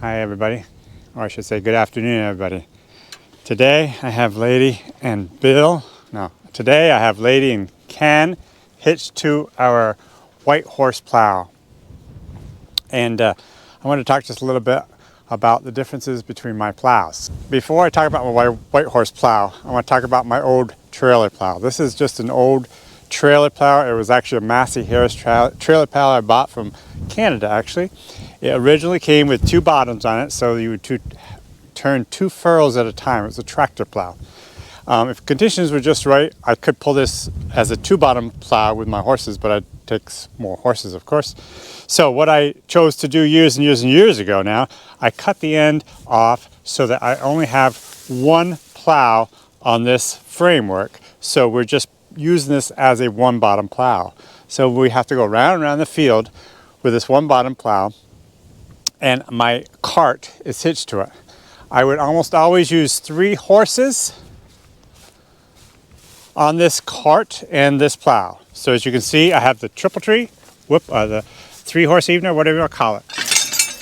Hi everybody, or I should say good afternoon everybody. Today I have Lady and Bill, today I have Lady and Ken hitched to our white horse plow. And I want to talk just a little bit about the differences between my plows. Before I talk about my white horse plow, I want to talk about my old trailer plow. This is just an old trailer plow. It was actually a Massey Harris trailer plow I bought from Canada actually. It originally came with two bottoms on it, so you would turn two furrows at a time. It was a tractor plow. If conditions were just right, I could pull this as a two-bottom plow with my horses, but it takes more horses, of course. So what I chose to do years and years and years ago now, I cut the end off so that I only have one plow on this framework. So we're just using this as a one-bottom plow. So we have to go round and around the field with this one-bottom plow, and my cart is hitched to it. I would almost always use 3 horses on this cart and this plow. So as you can see, I have the triple tree, the 3-horse evener, whatever you want to call it.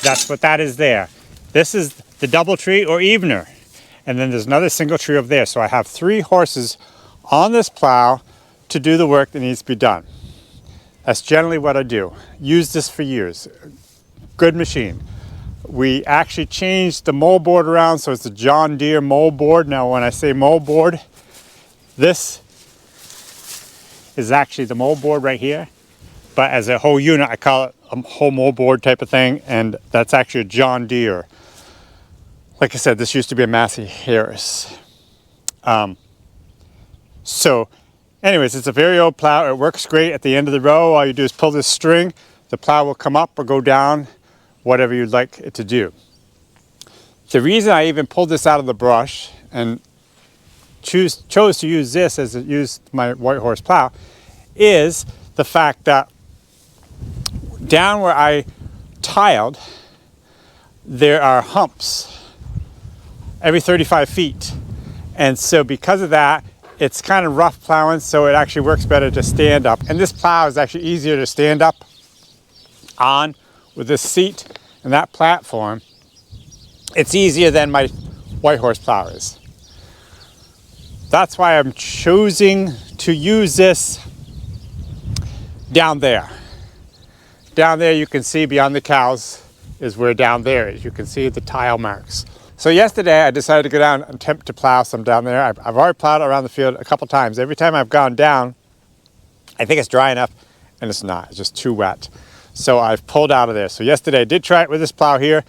That's what that is there. This is the double tree or evener. And then there's another single tree over there. So I have 3 horses on this plow to do the work that needs to be done. That's generally what I do. Used this for years. Good machine. We actually changed the moldboard around, so it's a John Deere moldboard. Now when I say moldboard, this is actually the moldboard right here. But as a whole unit, I call it a whole moldboard type of thing, and that's actually a John Deere. Like I said, this used to be a Massey Harris. So anyways, it's a very old plow. It works great at the end of the row. All you do is pull this string. The plow will come up or go down, whatever you'd like it to do. The reason I even pulled this out of the brush and chose to use this as it used my white horse plow is the fact that down where I tiled, there are humps every 35 feet. And so because of that, it's kind of rough plowing, so it actually works better to stand up. And this plow is actually easier to stand up on with this seat and that platform. It's easier than my white horse plow is. That's why I'm choosing to use this down there. Down there you can see beyond the cows is where down there is. You can see the tile marks. So yesterday I decided to go down and attempt to plow some down there. I've already plowed around the field a couple times. Every time I've gone down, I think it's dry enough, and it's not. It's just too wet. So I've pulled out of there. So yesterday I did try it with this plow here,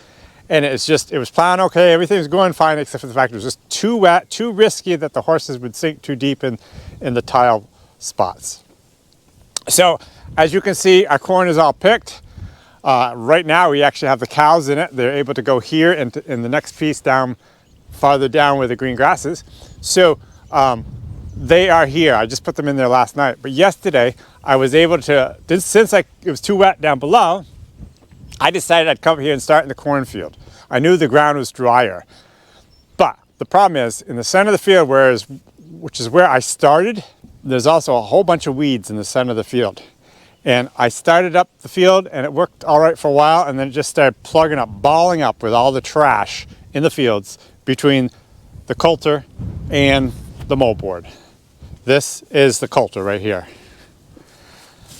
and it was plowing okay. Everything was going fine except for the fact it was just too wet, too risky that the horses would sink too deep in the tile spots. So as you can see, our corn is all picked. Right now we actually have the cows in it. They're able to go here and in the next piece down, farther down where the green grass is. So they are here. I just put them in there last night. But yesterday I was able to, since it was too wet down below, I decided I'd come here and start in the cornfield. I knew the ground was drier. But the problem is, in the center of the field, which is where I started, there's also a whole bunch of weeds in the center of the field. And I started up the field and it worked all right for a while, and then it just started plugging up, balling up with all the trash in the fields between the coulter and the moldboard. This is the coulter right here.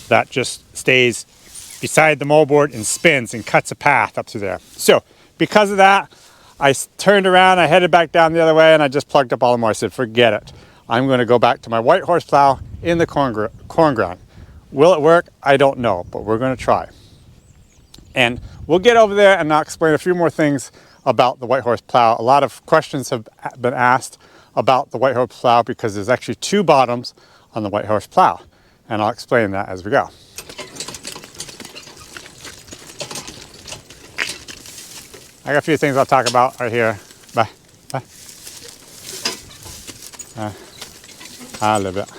That just stays beside the moldboard and spins and cuts a path up through there. So because of that, I turned around, I headed back down the other way, and I just plugged up all the more. I said, forget it. I'm going to go back to my white horse plow in the corn ground. Will it work? I don't know, but we're going to try. And we'll get over there and I'll explain a few more things about the white horse plow. A lot of questions have been asked about the white horse plow because there's actually 2 bottoms on the white horse plow. And I'll explain that as we go. I got a few things I'll talk about right here. Bye. Bye. I love it.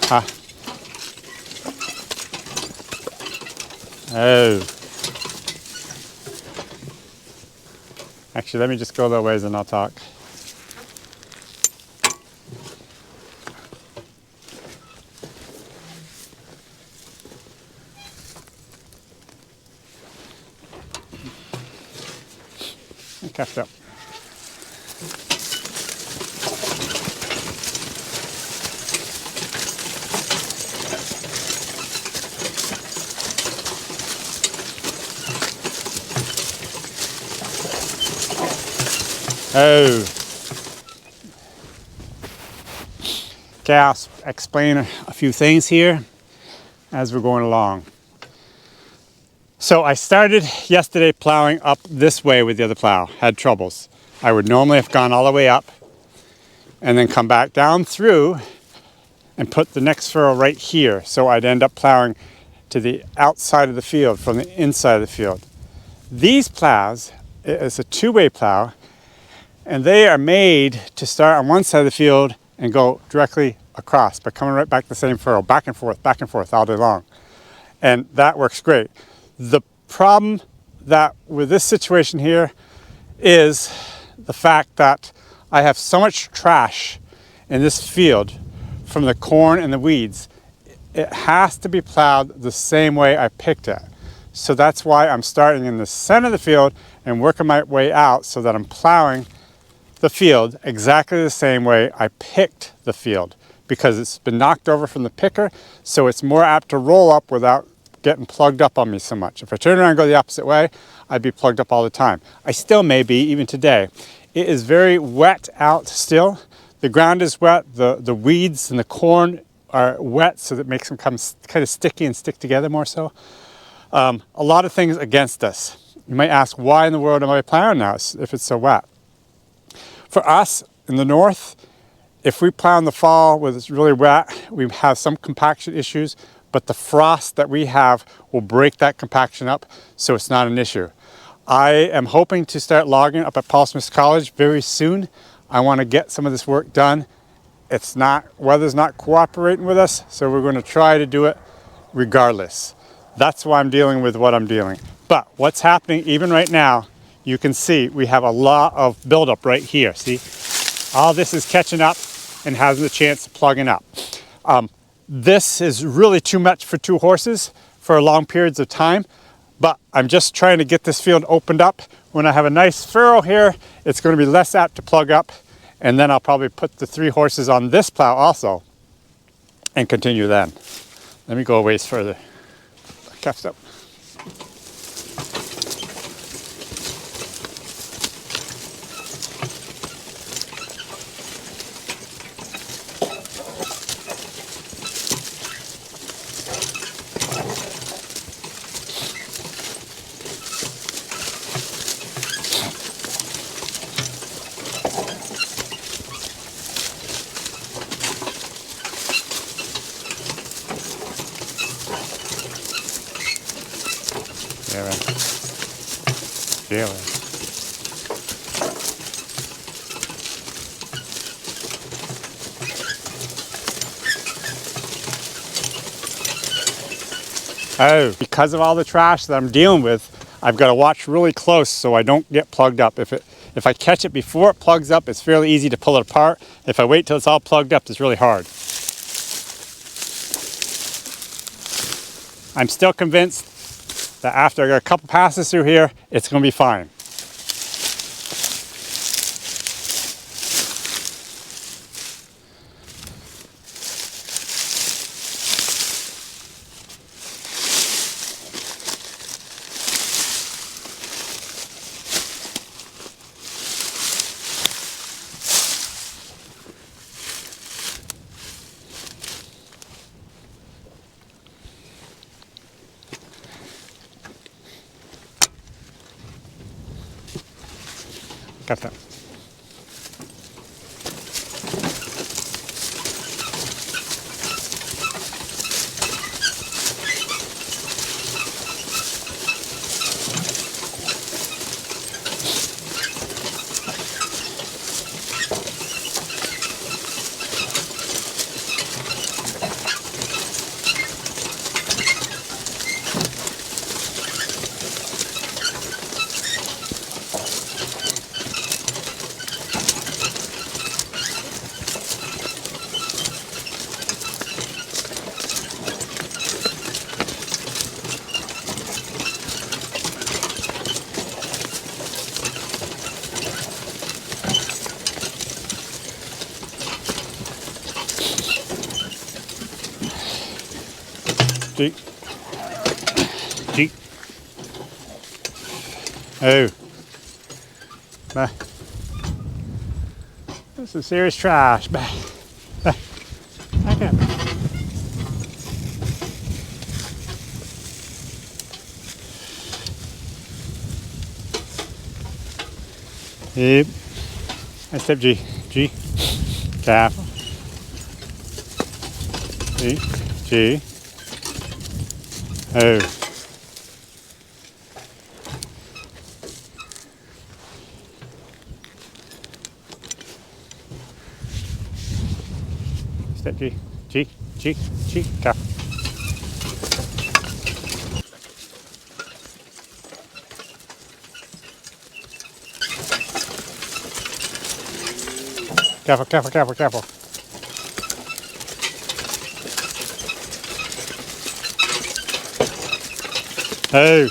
Oh. Actually, let me just go a little ways and I'll talk. I kept up. Oh. Okay, I'll explain a few things here as we're going along. So I started yesterday plowing up this way with the other plow, had troubles. I would normally have gone all the way up and then come back down through and put the next furrow right here. So I'd end up plowing to the outside of the field from the inside of the field. These plows, it's a two-way plow, and they are made to start on one side of the field and go directly across, but coming right back the same furrow, back and forth all day long. And that works great. The problem that with this situation here is the fact that I have so much trash in this field from the corn and the weeds. It has to be plowed the same way I picked it. So that's why I'm starting in the center of the field and working my way out so that I'm plowing the field exactly the same way I picked the field, because it's been knocked over from the picker, so it's more apt to roll up without getting plugged up on me so much. If I turn around and go the opposite way, I'd be plugged up all the time. I still may be, even today. It is very wet out still. The ground is wet, the weeds and the corn are wet, so that makes them come kind of sticky and stick together more so. A lot of things against us. You might ask, why in the world am I plowing now if it's so wet? For us in the north, if we plow in the fall when it's really wet, we have some compaction issues, but the frost that we have will break that compaction up, so it's not an issue. I am hoping to start logging up at Paul Smith College very soon. I want to get some of this work done. Weather's not cooperating with us, so we're going to try to do it regardless. That's why I'm dealing with what I'm dealing. But what's happening even right now, you can see we have a lot of buildup right here. See, all this is catching up and has the chance of plugging up. This is really too much for two horses for long periods of time, but I'm just trying to get this field opened up. When I have a nice furrow here, it's going to be less apt to plug up, and then I'll probably put the 3 horses on this plow also and continue then. Let me go a ways further. Cuffed up. Yeah. Oh, because of all the trash that I'm dealing with, I've got to watch really close so I don't get plugged up. If I catch it before it plugs up, it's fairly easy to pull it apart. If I wait till it's all plugged up, it's really hard. I'm still convinced that after I got a couple passes through here, it's going to be fine. Got that. G. G. Oh. Bah. This is serious trash. Bah. Bah. Back up. Yep. Nice step, G. G. Careful. G. G. Oh. Step, G. G. G. G. Careful. Careful, careful, careful, careful. Oh.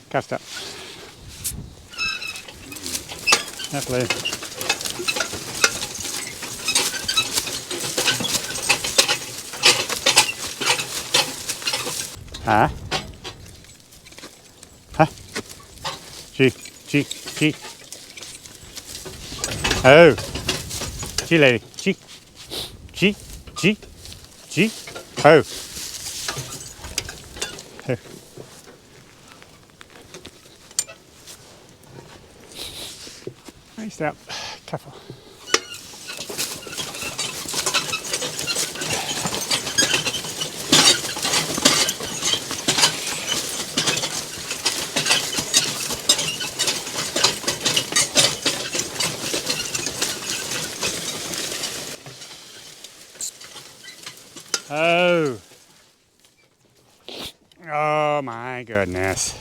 Cast up. Definitely. Huh? Huh? G, G, G. Oh. G lady. G. G, G, G. Oh. Oh. Nice step. Careful. Oh. Oh my goodness.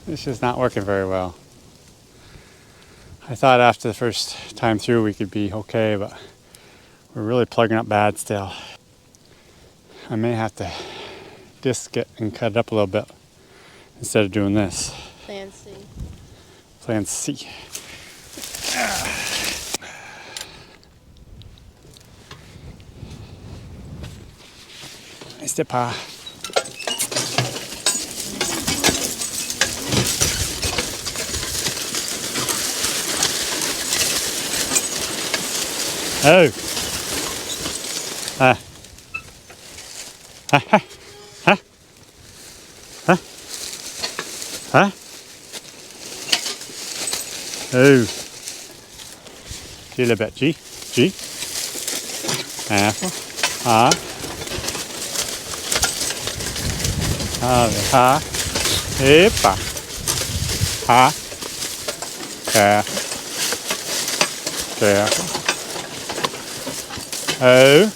This is not working very well. I thought after the first time through we could be okay, but we're really plugging up bad still. I may have to disc it and cut it up a little bit instead of doing this. Plan C. Plan C. Nice dip, Pa. Oh. Huh. Huh? Huh? Huh? Huh? Oh. G a little bit. G. G. Careful. Ha. Ha. Epa. Ha. Careful. Careful. Oh.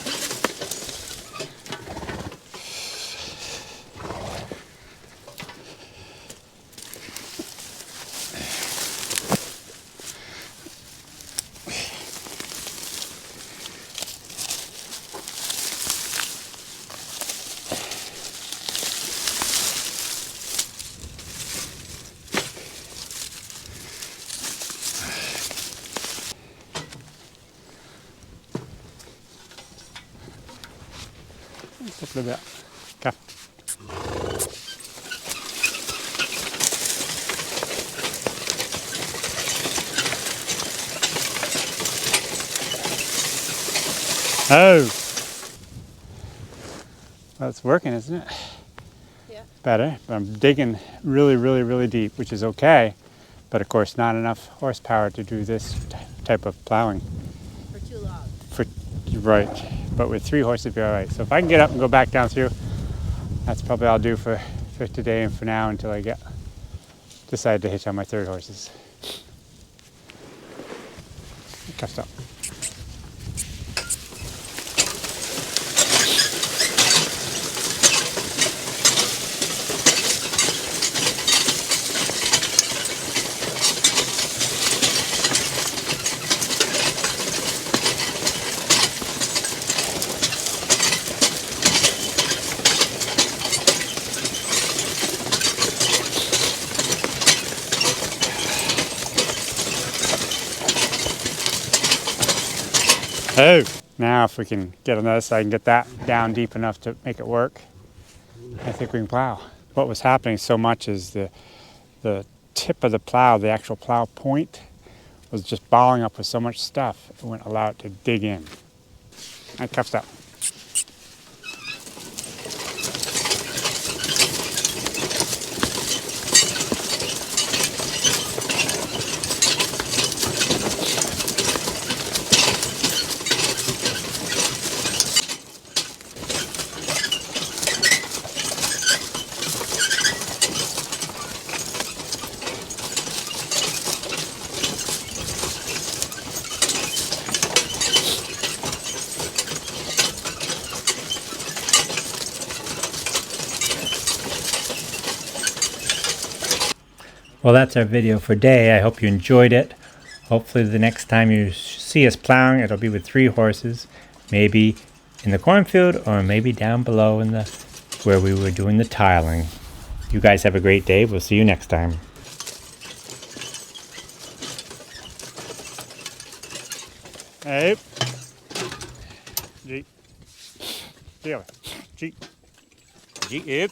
Just a little bit. Okay. Oh. Well, it's working, isn't it? Yeah. Better. But I'm digging really, really, really deep, which is okay. But of course, not enough horsepower to do this type of plowing. For 2 logs. Right. But with 3 horses, it'd be all right. So if I can get up and go back down through, that's probably all I'll do for today and for now until I decide to hitch on my 3rd horses. Okay, stop. Oh, now if we can get on the other side and get that down deep enough to make it work, I think we can plow. What was happening so much is the tip of the plow, the actual plow point, was just balling up with so much stuff, it wouldn't allow it to dig in. I cuffs up. Well, that's our video for today. I hope you enjoyed it. Hopefully the next time you see us plowing, it'll be with 3 horses, maybe in the cornfield or maybe down below in the where we were doing the tiling. You guys have a great day. We'll see you next time. Hey. G. G. G. G.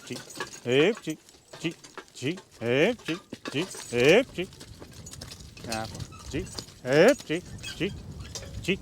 G. G. G. G. G. G. G. G. G. G. G.